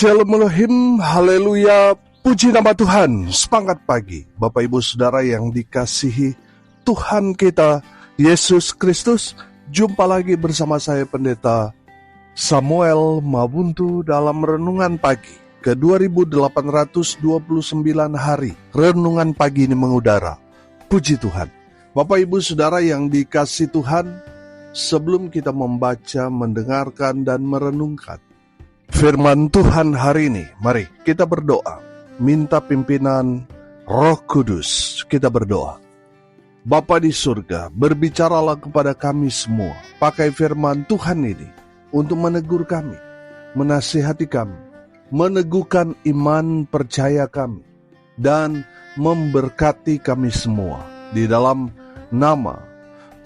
Shalom Elohim, haleluya, puji nama Tuhan. Semangat pagi, Bapak Ibu Saudara yang dikasihi Tuhan kita Yesus Kristus. Jumpa lagi bersama saya Pendeta Samuel Mabuntu dalam Renungan Pagi ke 2829 hari. Renungan pagi ini mengudara. Puji Tuhan. Bapak Ibu Saudara yang dikasihi Tuhan, sebelum kita membaca, mendengarkan, dan merenungkan firman Tuhan hari ini, mari kita berdoa. Minta pimpinan Roh Kudus. Kita berdoa. Bapa di surga, berbicaralah kepada kami semua. Pakai firman Tuhan ini untuk menegur kami, menasihati kami, meneguhkan iman percaya kami, dan memberkati kami semua. Di dalam nama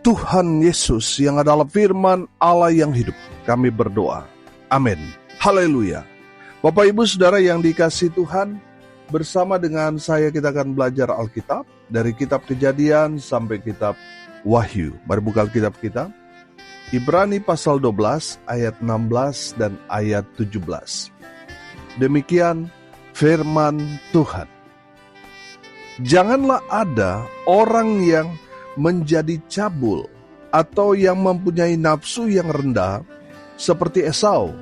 Tuhan Yesus yang adalah firman Allah yang hidup, kami berdoa. Amin. Haleluya. Bapak Ibu Saudara yang dikasihi Tuhan, bersama dengan saya kita akan belajar Alkitab dari kitab Kejadian sampai kitab Wahyu. Mari buka Alkitab kita. Ibrani pasal 12 ayat 16 dan ayat 17. Demikian firman Tuhan. Janganlah ada orang yang menjadi cabul atau yang mempunyai nafsu yang rendah seperti Esau,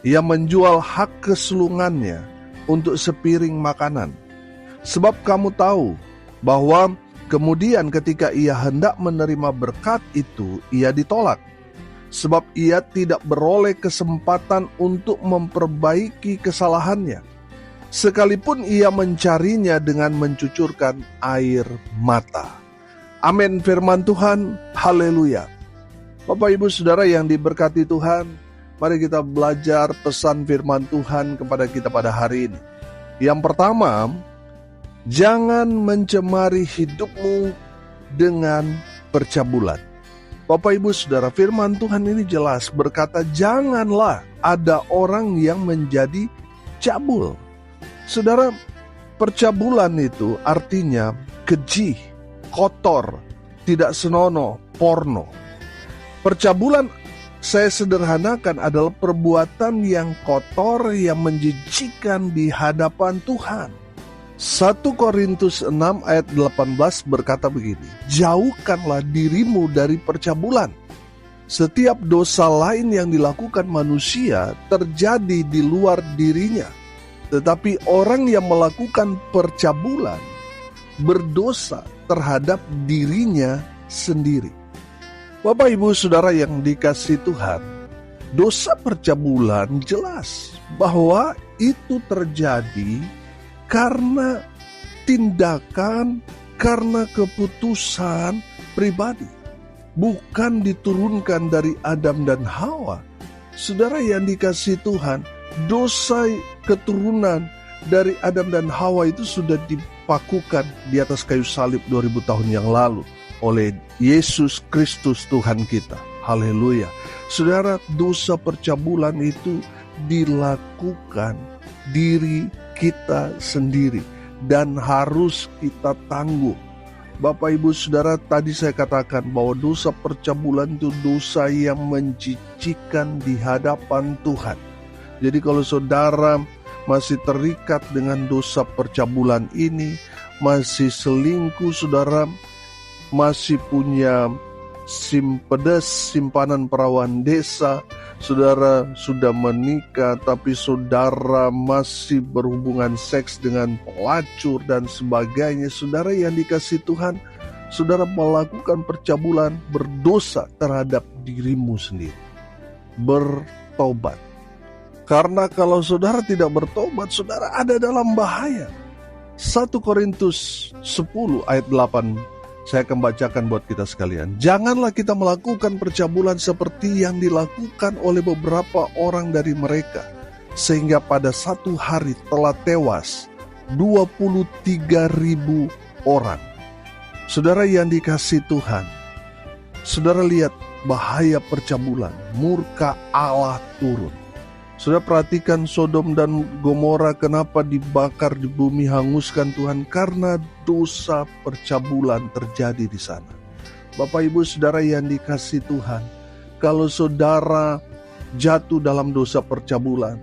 ia menjual hak kesulungannya untuk sepiring makanan. Sebab kamu tahu bahwa kemudian ketika ia hendak menerima berkat itu, ia ditolak. Sebab ia tidak beroleh kesempatan untuk memperbaiki kesalahannya, sekalipun ia mencarinya dengan mencucurkan air mata. Amin firman Tuhan, haleluya. Bapak Ibu Saudara yang diberkati Tuhan, mari kita belajar pesan firman Tuhan kepada kita pada hari ini. Yang pertama, jangan mencemari hidupmu dengan percabulan. Bapak Ibu Saudara, firman Tuhan ini jelas berkata janganlah ada orang yang menjadi cabul. Saudara, percabulan itu artinya keji, kotor, tidak senonoh, porno. Percabulan saya sederhanakan adalah perbuatan yang kotor yang menjijikkan di hadapan Tuhan. 1 Korintus 6 ayat 18 berkata begini, jauhkanlah dirimu dari percabulan. Setiap dosa lain yang dilakukan manusia terjadi di luar dirinya, tetapi orang yang melakukan percabulan berdosa terhadap dirinya sendiri. Bapak Ibu Saudara yang dikasihi Tuhan, dosa percabulan jelas bahwa itu terjadi karena tindakan, karena keputusan pribadi, bukan diturunkan dari Adam dan Hawa. Saudara yang dikasihi Tuhan, dosa keturunan dari Adam dan Hawa itu sudah dipakukan di atas kayu salib 2000 tahun yang lalu oleh Yesus Kristus Tuhan kita. Haleluya. Saudara, dosa percabulan itu dilakukan diri kita sendiri dan harus kita tanggung. Bapak Ibu Saudara, tadi saya katakan bahwa dosa percabulan itu dosa yang menjijikkan di hadapan Tuhan. Jadi kalau saudara masih terikat dengan dosa percabulan ini, masih selingkuh saudara, masih punya simpanan perawan desa, saudara sudah menikah tapi saudara masih berhubungan seks dengan pelacur dan sebagainya, saudara yang dikasihi Tuhan, saudara melakukan percabulan, berdosa terhadap dirimu sendiri. Bertobat. Karena kalau saudara tidak bertobat, saudara ada dalam bahaya. 1 Korintus 10 ayat 8 saya akan bacakan buat kita sekalian. Janganlah kita melakukan percabulan seperti yang dilakukan oleh beberapa orang dari mereka, sehingga pada satu hari telah tewas 23.000 orang. Saudara yang dikasihi Tuhan, saudara lihat bahaya percabulan, murka Allah turun. Saudara perhatikan Sodom dan Gomora, kenapa dibakar di bumi, hanguskan Tuhan? Karena dosa percabulan terjadi di sana. Bapak Ibu Saudara yang dikasihi Tuhan, kalau saudara jatuh dalam dosa percabulan,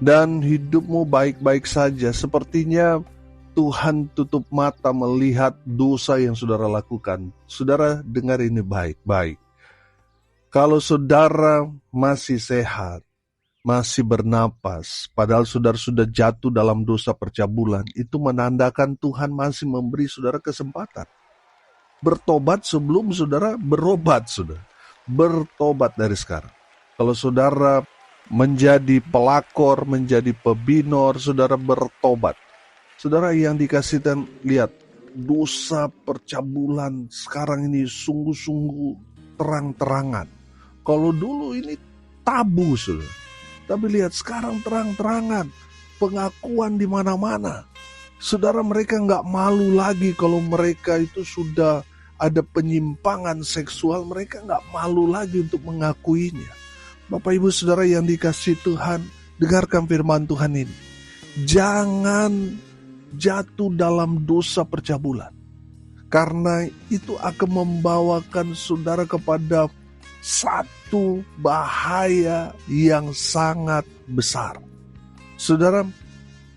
dan hidupmu baik-baik saja, sepertinya Tuhan tutup mata melihat dosa yang saudara lakukan. Saudara dengar ini baik-baik. Kalau saudara masih sehat, masih bernapas, padahal saudara sudah jatuh dalam dosa percabulan, itu menandakan Tuhan masih memberi saudara kesempatan. Bertobat sebelum saudara berobat, saudara. Bertobat dari sekarang. Kalau saudara menjadi pelakor, menjadi pebinor, saudara bertobat. Saudara yang dikasih dan lihat, dosa percabulan sekarang ini sungguh-sungguh terang-terangan. Kalau dulu ini tabu, saudara. Tapi lihat sekarang terang-terangan, pengakuan di mana-mana. Saudara, mereka nggak malu lagi kalau mereka itu sudah ada penyimpangan seksual, mereka nggak malu lagi untuk mengakuinya. Bapak Ibu Saudara yang dikasih Tuhan, dengarkan firman Tuhan ini. Jangan jatuh dalam dosa percabulan, karena itu akan membawakan saudara kepada satu bahaya yang sangat besar. Saudara,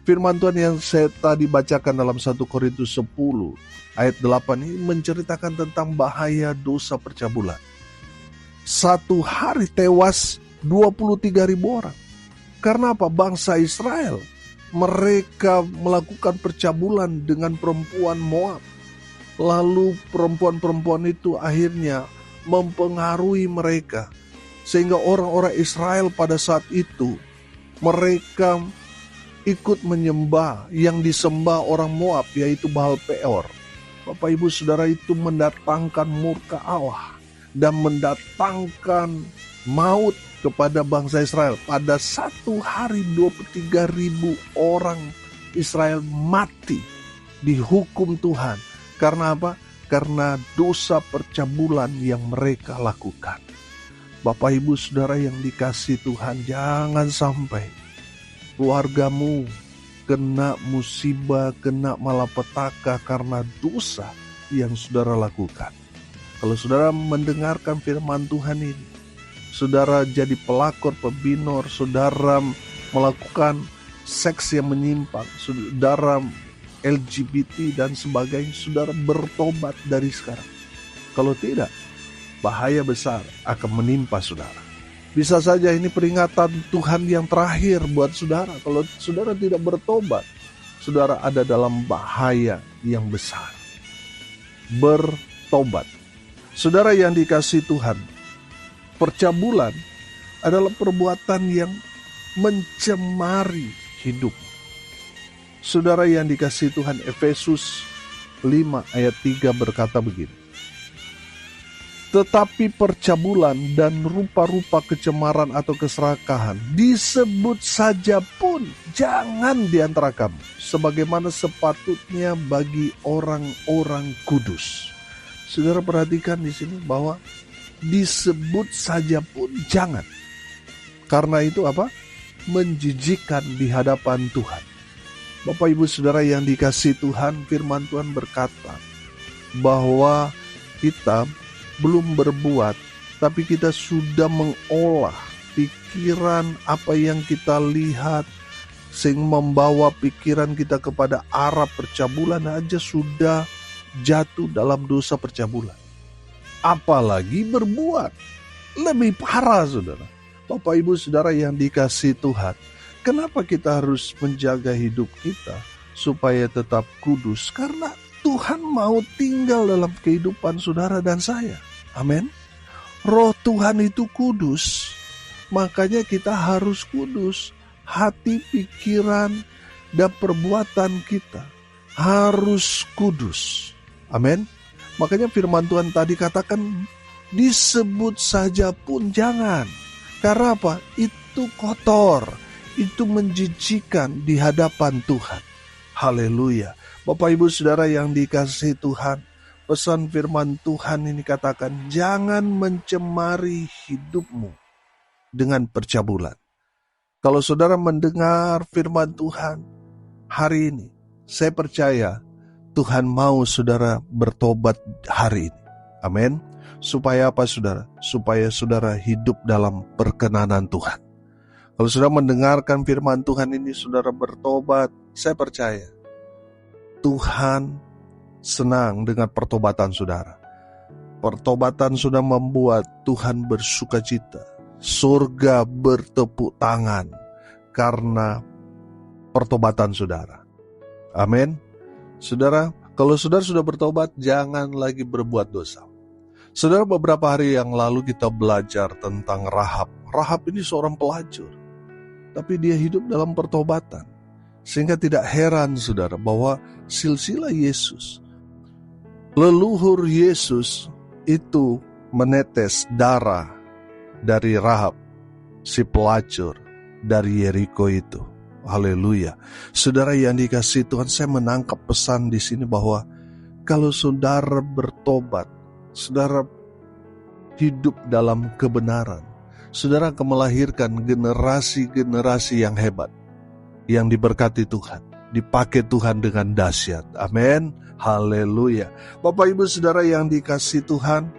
firman Tuhan yang saya tadi bacakan dalam 1 Korintus 10 ayat 8 ini menceritakan tentang bahaya dosa percabulan. Satu hari tewas 23.000 orang. Karena apa? Bangsa Israel, mereka melakukan percabulan dengan perempuan Moab. Lalu perempuan-perempuan itu akhirnya mempengaruhi mereka. Sehingga orang-orang Israel pada saat itu, mereka ikut menyembah yang disembah orang Moab, yaitu Baal Peor. Bapak Ibu Saudara, itu mendatangkan murka Allah dan mendatangkan maut kepada bangsa Israel. Pada satu hari 23.000 orang Israel mati dihukum Tuhan. Karena apa? Karena dosa percabulan yang mereka lakukan. Bapak Ibu Saudara yang dikasih Tuhan, jangan sampai keluargamu kena musibah, kena malapetaka karena dosa yang saudara lakukan. Kalau saudara mendengarkan firman Tuhan ini, saudara jadi pelakor, pebinor, saudara melakukan seks yang menyimpang, saudara LGBT dan sebagainya, saudara bertobat dari sekarang. Kalau tidak, bahaya besar akan menimpa saudara. Bisa saja ini peringatan Tuhan yang terakhir buat saudara. Kalau saudara tidak bertobat, saudara ada dalam bahaya yang besar. Bertobat. Saudara yang dikasih Tuhan, percabulan adalah perbuatan yang mencemari hidup. Saudara yang dikasih Tuhan, Efesus 5 ayat 3 berkata begini. Tetapi percabulan dan rupa-rupa kecemaran atau keserakahan disebut saja pun jangan di antara kamu, sebagaimana sepatutnya bagi orang-orang kudus. Saudara perhatikan di sini bahwa disebut saja pun jangan. Karena itu apa? Menjijikkan di hadapan Tuhan. Bapak Ibu Saudara yang dikasih Tuhan, firman Tuhan berkata bahwa kita belum berbuat, tapi kita sudah mengolah pikiran apa yang kita lihat, sehingga membawa pikiran kita kepada arah percabulan aja sudah jatuh dalam dosa percabulan. Apalagi berbuat, lebih parah saudara. Bapak Ibu Saudara yang dikasih Tuhan, kenapa kita harus menjaga hidup kita supaya tetap kudus? Karena Tuhan mau tinggal dalam kehidupan saudara dan saya. Amin. Roh Tuhan itu kudus, makanya kita harus kudus. Hati, pikiran, dan perbuatan kita harus kudus. Amin. Makanya firman Tuhan tadi katakan, disebut saja pun jangan. Karena apa? Itu kotor, itu menjijikan di hadapan Tuhan. Haleluya. Bapak Ibu Saudara yang dikasihi Tuhan, pesan firman Tuhan ini katakan, jangan mencemari hidupmu dengan percabulan. Kalau saudara mendengar firman Tuhan hari ini, saya percaya Tuhan mau saudara bertobat hari ini. Amin. Supaya apa saudara? Supaya saudara hidup dalam perkenanan Tuhan. Kalau sudah mendengarkan firman Tuhan ini, saudara bertobat, saya percaya Tuhan senang dengan pertobatan saudara. Pertobatan sudah membuat Tuhan bersukacita. Surga bertepuk tangan karena pertobatan saudara. Amin. Saudara, kalau saudara sudah bertobat, jangan lagi berbuat dosa. Saudara, beberapa hari yang lalu kita belajar tentang Rahab. Rahab ini seorang pelacur, tapi dia hidup dalam pertobatan. Sehingga tidak heran saudara bahwa silsilah Yesus, leluhur Yesus itu menetes darah dari Rahab, si pelacur dari Yeriko itu. Haleluya. Saudara yang dikasihi Tuhan, saya menangkap pesan di sini bahwa kalau saudara bertobat, saudara hidup dalam kebenaran, saudara akan melahirkan generasi-generasi yang hebat, yang diberkati Tuhan, dipakai Tuhan dengan dahsyat. Amin. Haleluya. Bapak Ibu Saudara yang dikasihi Tuhan,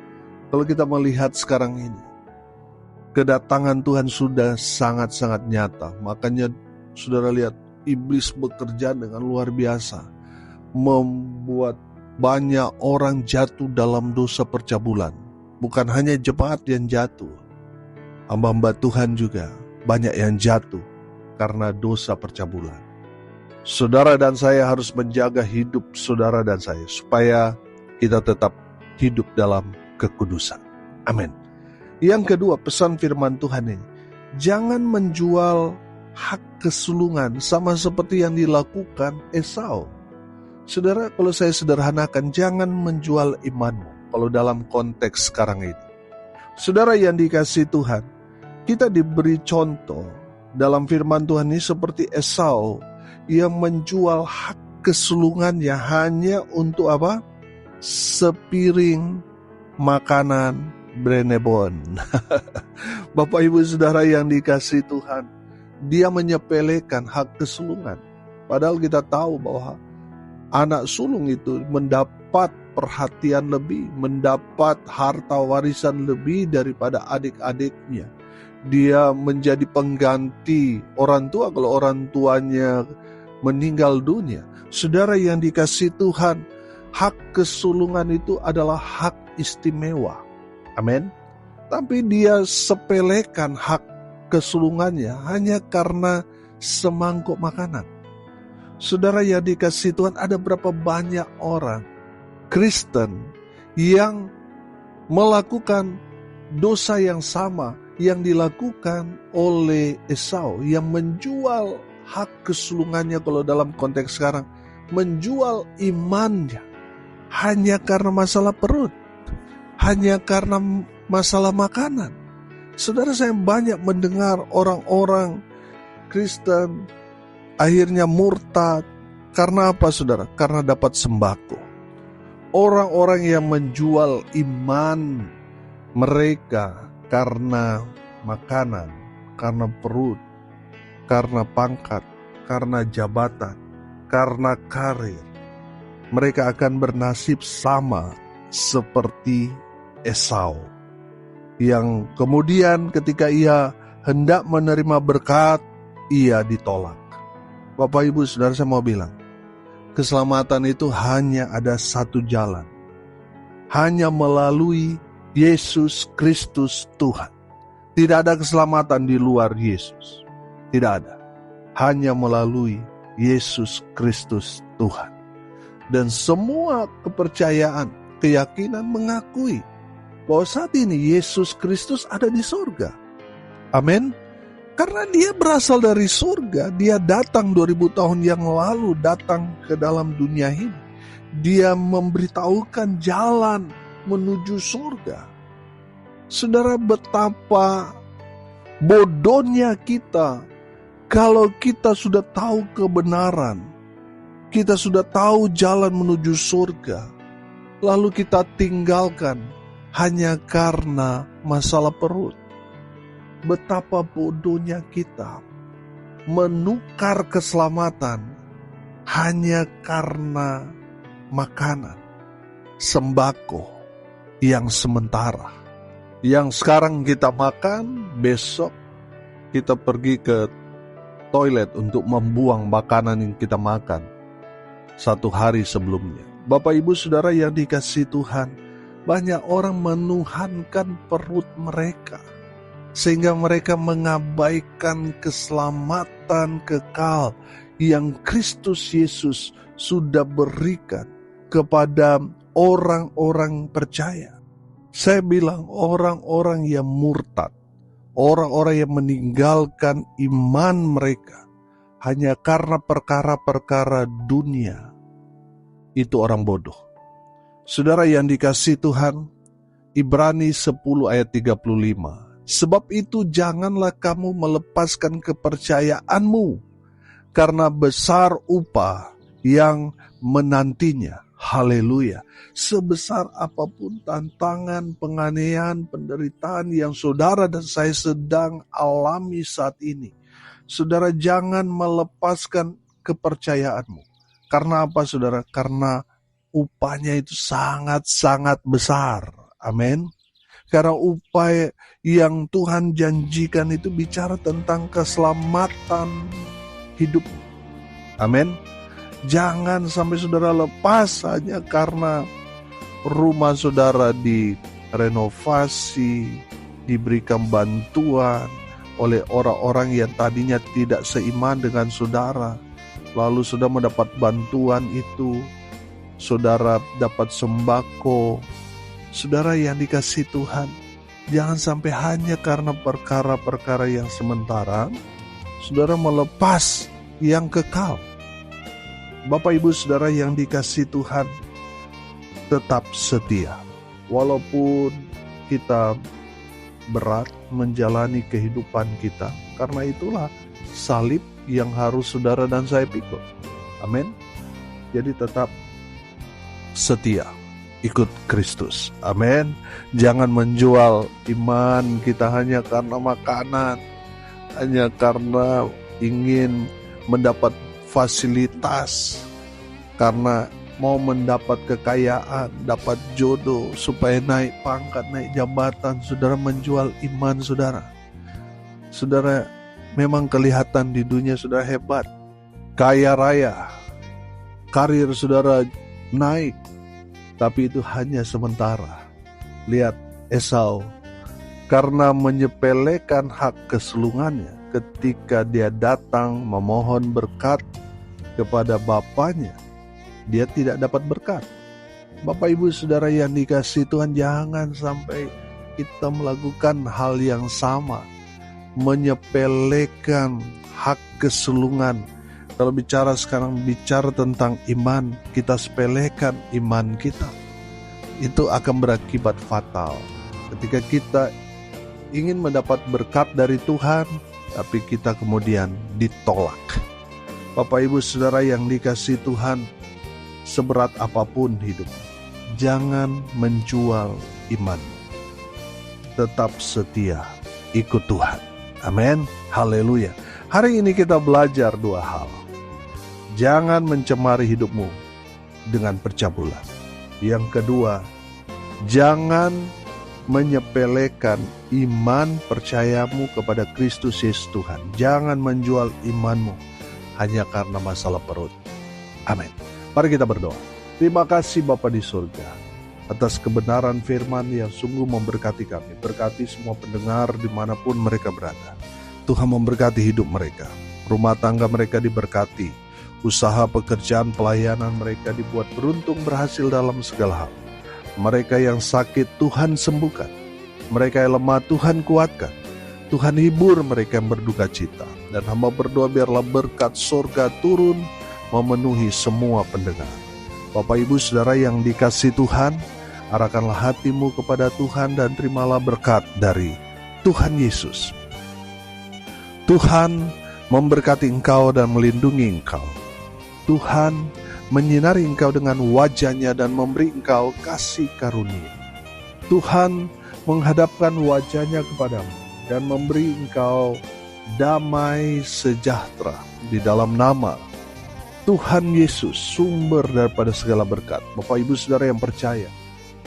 kalau kita melihat sekarang ini, kedatangan Tuhan sudah sangat-sangat nyata. Makanya saudara lihat, iblis bekerja dengan luar biasa, membuat banyak orang jatuh dalam dosa percabulan. Bukan hanya jemaat yang jatuh, hamba-hamba Tuhan juga banyak yang jatuh karena dosa percabulan. Saudara dan saya harus menjaga hidup saudara dan saya supaya kita tetap hidup dalam kekudusan. Amin. Yang kedua, pesan firman Tuhan ini, jangan menjual hak kesulungan sama seperti yang dilakukan Esau. Saudara, kalau saya sederhanakan, jangan menjual imanmu kalau dalam konteks sekarang ini. Saudara yang dikasihi Tuhan, kita diberi contoh dalam firman Tuhan ini seperti Esau yang menjual hak kesulungannya hanya untuk apa? Sepiring makanan Brenebon. Bapak Ibu Saudara yang dikasihi Tuhan, dia menyepelekan hak kesulungan. Padahal kita tahu bahwa anak sulung itu mendapat perhatian lebih, mendapat harta warisan lebih daripada adik-adiknya. Dia menjadi pengganti orang tua kalau orang tuanya meninggal dunia. Saudara yang dikasihi Tuhan, hak kesulungan itu adalah hak istimewa. Amin. Tapi dia sepelekan hak kesulungannya hanya karena semangkuk makanan. Saudara yang dikasihi Tuhan, ada berapa banyak orang Kristen yang melakukan dosa yang sama yang dilakukan oleh Esau, yang menjual hak kesulungannya, kalau dalam konteks sekarang, menjual imannya hanya karena masalah perut, hanya karena masalah makanan. Saudara, saya banyak mendengar orang-orang Kristen akhirnya murtad. Karena apa saudara? Karena dapat sembako. Orang-orang yang menjual iman mereka karena makanan, karena perut, karena pangkat, karena jabatan, karena karir, mereka akan bernasib sama seperti Esau, yang kemudian ketika ia hendak menerima berkat, ia ditolak. Bapak Ibu Saudara, saya mau bilang, keselamatan itu hanya ada satu jalan, hanya melalui Yesus Kristus Tuhan. Tidak ada keselamatan di luar Yesus, tidak ada, hanya melalui Yesus Kristus Tuhan. Dan semua kepercayaan, keyakinan mengakui bahwa saat ini Yesus Kristus ada di surga. Amin. Karena dia berasal dari surga, dia datang 2000 tahun yang lalu, datang ke dalam dunia ini. Dia memberitahukan jalan menuju surga. Saudara, betapa bodohnya kita kalau kita sudah tahu kebenaran, kita sudah tahu jalan menuju surga, lalu kita tinggalkan hanya karena masalah perut. Betapa bodohnya kita menukar keselamatan hanya karena makanan, sembako yang sementara. Yang sekarang kita makan, besok kita pergi ke toilet untuk membuang makanan yang kita makan satu hari sebelumnya. Bapak Ibu Saudara yang dikasihi Tuhan, banyak orang menuhankan perut mereka, sehingga mereka mengabaikan keselamatan kekal yang Kristus Yesus sudah berikan kepada orang-orang percaya. Saya bilang orang-orang yang murtad, orang-orang yang meninggalkan iman mereka hanya karena perkara-perkara dunia, itu orang bodoh. Saudara yang dikasihi Tuhan, Ibrani 10 ayat 35. Sebab itu janganlah kamu melepaskan kepercayaanmu, karena besar upah yang menantinya. Haleluya. Sebesar apapun tantangan, penganiayaan, penderitaan yang saudara dan saya sedang alami saat ini, saudara jangan melepaskan kepercayaanmu. Karena apa saudara? Karena upahnya itu sangat-sangat besar. Amin. Karena upah yang Tuhan janjikan itu bicara tentang keselamatan hidup. Amin. Jangan sampai saudara lepas hanya karena rumah saudara direnovasi, diberikan bantuan oleh orang-orang yang tadinya tidak seiman dengan saudara. Lalu saudara mendapat bantuan itu, saudara dapat sembako. Saudara yang dikasihi Tuhan, jangan sampai hanya karena perkara-perkara yang sementara, saudara melepas yang kekal. Bapak Ibu Saudara yang dikasihi Tuhan, tetap setia. Walaupun kita berat menjalani kehidupan kita, karena itulah salib yang harus saudara dan saya pikul. Amin. Jadi tetap setia, ikut Kristus. Amin. Jangan menjual iman kita hanya karena makanan, hanya karena ingin mendapat fasilitas, karena mau mendapat kekayaan, dapat jodoh, supaya naik pangkat, naik jabatan. Saudara menjual iman saudara. Saudara memang kelihatan di dunia saudara hebat, kaya raya, karir saudara naik, tapi itu hanya sementara. Lihat Esau, karena menyepelekan hak kesulungannya, ketika dia datang memohon berkat kepada bapaknya, dia tidak dapat berkat. Bapak Ibu Saudara yang dikasihi Tuhan, jangan sampai kita melakukan hal yang sama, menyepelekan hak kesulungan. Kalau bicara sekarang, bicara tentang iman, kita sepelekan iman kita, itu akan berakibat fatal. Ketika kita ingin mendapat berkat dari Tuhan, tapi kita kemudian ditolak. Bapak Ibu Saudara yang dikasihi Tuhan, seberat apapun hidup, jangan menjual iman. Tetap setia, ikut Tuhan. Amin. Haleluya. Hari ini kita belajar dua hal. Jangan mencemari hidupmu dengan percabulan. Yang kedua, jangan menyepelekan iman percayamu kepada Kristus Yesus Tuhan. Jangan menjual imanmu hanya karena masalah perut. Amin. Mari kita berdoa. Terima kasih Bapa di surga atas kebenaran firman yang sungguh memberkati kami. Berkati semua pendengar dimanapun mereka berada. Tuhan memberkati hidup mereka. Rumah tangga mereka diberkati. Usaha, pekerjaan, pelayanan mereka dibuat beruntung, berhasil dalam segala hal. Mereka yang sakit Tuhan sembuhkan. Mereka yang lemah Tuhan kuatkan. Tuhan hibur mereka yang berduka cita. Dan hamba berdoa biarlah berkat surga turun memenuhi semua pendengar. Bapak Ibu Saudara yang dikasihi Tuhan, arahkanlah hatimu kepada Tuhan dan terimalah berkat dari Tuhan Yesus. Tuhan memberkati engkau dan melindungi engkau. Tuhan menyinari engkau dengan wajah-Nya dan memberi engkau kasih karunia. Tuhan menghadapkan wajah-Nya kepadamu dan memberi engkau damai sejahtera di dalam nama Tuhan Yesus, sumber daripada segala berkat. Bapak Ibu Saudara yang percaya,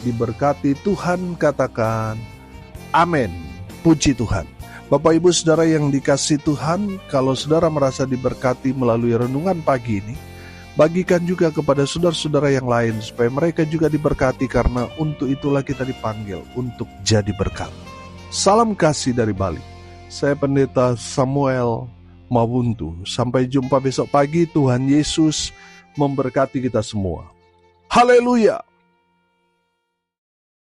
diberkati Tuhan, katakan amin. Puji Tuhan. Bapak Ibu Saudara yang dikasihi Tuhan, kalau saudara merasa diberkati melalui renungan pagi ini, bagikan juga kepada saudara-saudara yang lain supaya mereka juga diberkati, karena untuk itulah kita dipanggil untuk jadi berkat. Salam kasih dari Bali. Saya Pendeta Samuel Mawuntu. Sampai jumpa besok pagi. Tuhan Yesus memberkati kita semua. Haleluya.